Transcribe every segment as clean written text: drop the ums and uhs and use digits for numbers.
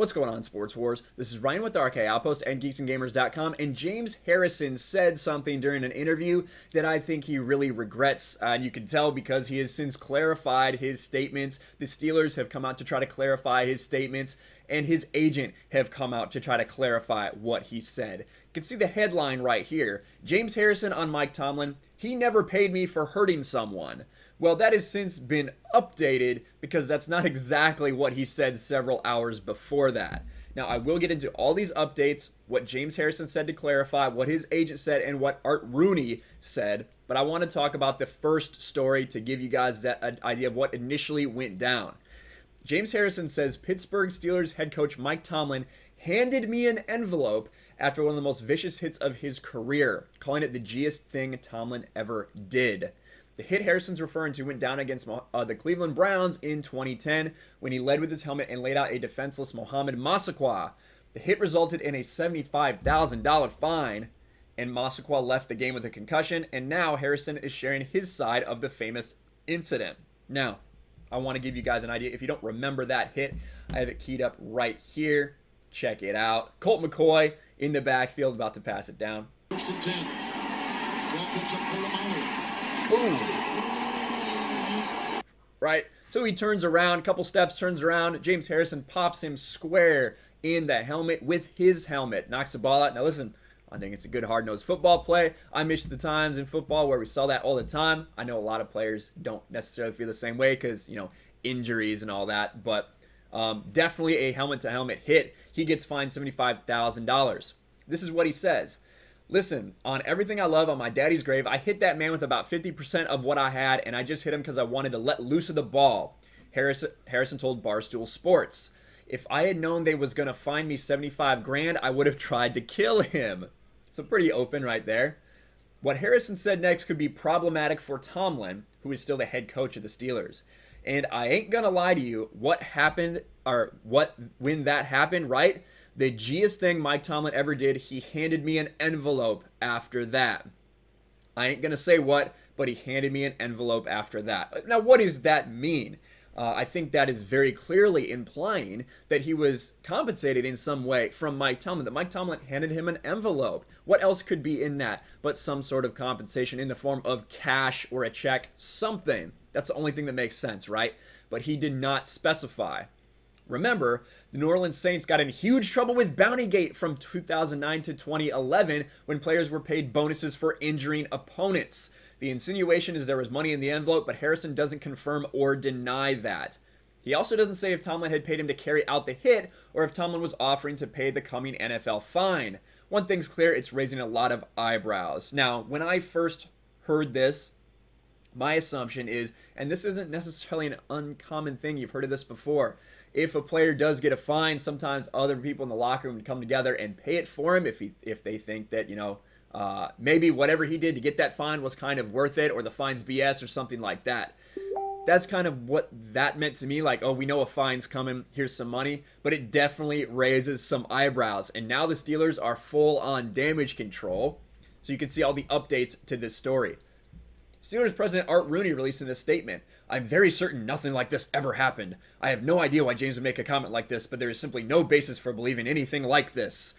What's going on, Sports Wars? This is Ryan with the RK Outpost and geeksandgamers.com, and James Harrison said something during an interview that I think he really regrets, and you can tell because he has since clarified his statements. The Steelers have come out to try to clarify his statements, and his agent have come out to try to clarify what he said. You can see the headline right here. James Harrison on Mike Tomlin, he never paid me for hurting someone. Well, that has since been updated because that's not exactly what he said several hours before that. Now, I will get into all these updates, what James Harrison said to clarify, what his agent said, and what Art Rooney said. But I want to talk about the first story to give you guys that idea of what initially went down. James Harrison says Pittsburgh Steelers head coach Mike Tomlin handed me an envelope after one of the most vicious hits of his career, calling it the G-est thing Tomlin ever did. The hit Harrison's referring to went down against the Cleveland Browns in 2010 when he led with his helmet and laid out a defenseless Mohamed Massaquoi. The hit resulted in a $75,000 fine, and Massaquoi left the game with a concussion, and now Harrison is sharing his side of the famous incident. Now, I want to give you guys an idea. If you don't remember that hit, I have it keyed up right here. Check it out. Colt McCoy in the backfield about to pass it down. First and 10. Boom. Right? So he turns around, a couple steps, turns around. James Harrison pops him square in the helmet with his helmet. Knocks the ball out. Now listen, I think it's a good hard-nosed football play. I miss the times in football where we saw that all the time. I know a lot of players don't necessarily feel the same way because, injuries and all that. But definitely a helmet-to-helmet hit. He gets fined $75,000. This is what he says. Listen, on everything I love on my daddy's grave, I hit that man with about 50% of what I had, and I just hit him because I wanted to let loose of the ball. Harrison told Barstool Sports. If I had known they was going to fine me $75,000, I would have tried to kill him. So pretty open right there. What Harrison said next could be problematic for Tomlin, who is still the head coach of the Steelers. And I ain't going to lie to you, when that happened, right? The G-est thing Mike Tomlin ever did, he handed me an envelope after that. I ain't going to say what, but he handed me an envelope after that. Now, what does that mean? I think that is very clearly implying that he was compensated in some way from Mike Tomlin, that Mike Tomlin handed him an envelope. What else could be in that but some sort of compensation in the form of cash or a check, something. That's the only thing that makes sense, right? But he did not specify. Remember, the New Orleans Saints got in huge trouble with Bountygate from 2009 to 2011 when players were paid bonuses for injuring opponents. The insinuation is there was money in the envelope, but Harrison doesn't confirm or deny that. He also doesn't say if Tomlin had paid him to carry out the hit or if Tomlin was offering to pay the coming NFL fine. One thing's clear, it's raising a lot of eyebrows. Now, when I first heard this, my assumption is, and this isn't necessarily an uncommon thing, you've heard of this before, if a player does get a fine, sometimes other people in the locker room come together and pay it for him if they think that, maybe whatever he did to get that fine was kind of worth it, or the fine's BS or something like that. That's kind of what that meant to me, like, oh, we know a fine's coming, here's some money, but it definitely raises some eyebrows. And now the Steelers are full on damage control, so you can see all the updates to this story. Steelers president Art Rooney released in a statement, I'm very certain nothing like this ever happened. I have no idea why James would make a comment like this, but there is simply no basis for believing anything like this.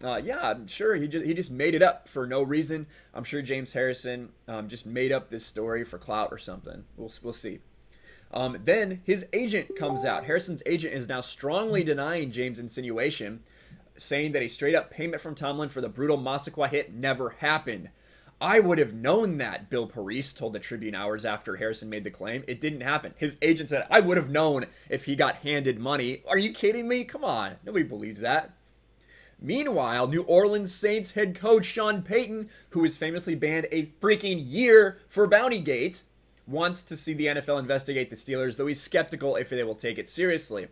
Yeah, I'm sure he just made it up for no reason. I'm sure James Harrison just made up this story for clout or something. We'll see. Then his agent comes out. Harrison's agent is now strongly denying James' insinuation, saying that a straight-up payment from Tomlin for the brutal Massaquoi hit never happened. I would have known that, Bill Parise told the Tribune hours after Harrison made the claim. It didn't happen. His agent said, I would have known if he got handed money. Are you kidding me? Come on. Nobody believes that. Meanwhile, New Orleans Saints head coach Sean Payton, who was famously banned a freaking year for Bountygate, wants to see the NFL investigate the Steelers, though he's skeptical if they will take it seriously.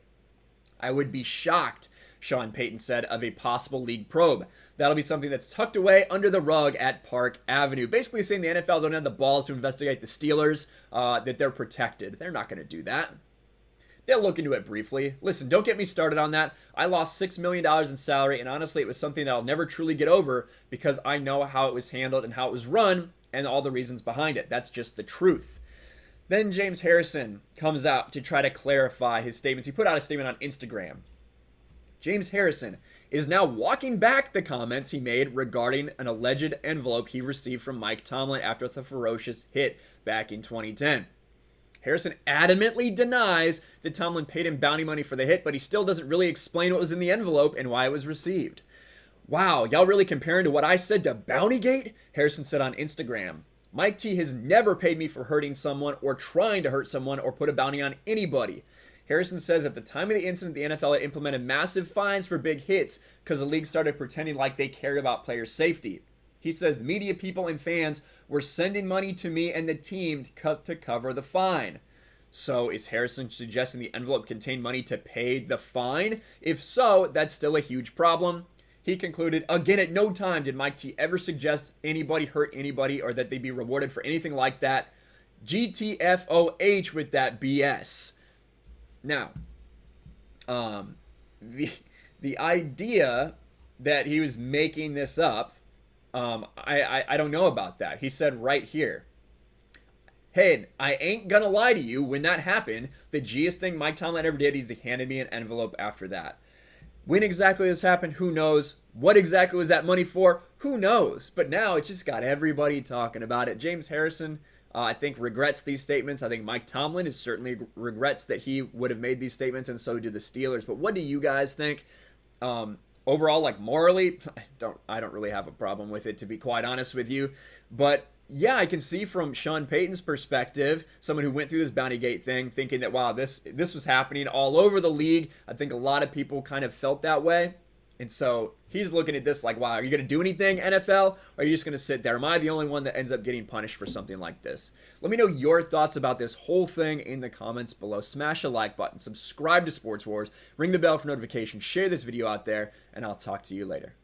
I would be shocked, Sean Payton said, of a possible league probe. That'll be something that's tucked away under the rug at Park Avenue. Basically saying the NFL don't have the balls to investigate the Steelers, that they're protected. They're not going to do that. They'll look into it briefly. Listen, don't get me started on that. I lost $6 million in salary, and honestly, it was something that I'll never truly get over because I know how it was handled and how it was run and all the reasons behind it. That's just the truth. Then James Harrison comes out to try to clarify his statements. He put out a statement on Instagram. James Harrison is now walking back the comments he made regarding an alleged envelope he received from Mike Tomlin after the ferocious hit back in 2010. Harrison adamantly denies that Tomlin paid him bounty money for the hit, but he still doesn't really explain what was in the envelope and why it was received. Wow, y'all really comparing to what I said to Bountygate? Harrison said on Instagram. Mike T has never paid me for hurting someone or trying to hurt someone or put a bounty on anybody. Harrison says at the time of the incident, the NFL had implemented massive fines for big hits because the league started pretending like they cared about players' safety. He says the media people and fans were sending money to me and the team to cover the fine. So is Harrison suggesting the envelope contained money to pay the fine? If so, that's still a huge problem. He concluded, again, at no time did Mike T ever suggest anybody hurt anybody or that they be rewarded for anything like that. GTFOH with that BS. Now, the idea that he was making this up, I don't know about that. He said right here, hey, I ain't gonna lie to you, when that happened, the G'est thing Mike Tomlin ever did is he handed me an envelope after that. When exactly this happened, who knows? What exactly was that money for? Who knows? But now it's just got everybody talking about it. James Harrison, I think, regrets these statements. I think Mike Tomlin certainly regrets that he would have made these statements, and so do the Steelers. But what do you guys think? Overall, like morally, I don't really have a problem with it, to be quite honest with you. But yeah, I can see from Sean Payton's perspective, someone who went through this Bountygate thing, thinking that, wow, this was happening all over the league. I think a lot of people kind of felt that way. And so he's looking at this like, wow, are you going to do anything, NFL? Or are you just going to sit there? Am I the only one that ends up getting punished for something like this? Let me know your thoughts about this whole thing in the comments below. Smash a like button, subscribe to Sports Wars, ring the bell for notifications, share this video out there, and I'll talk to you later.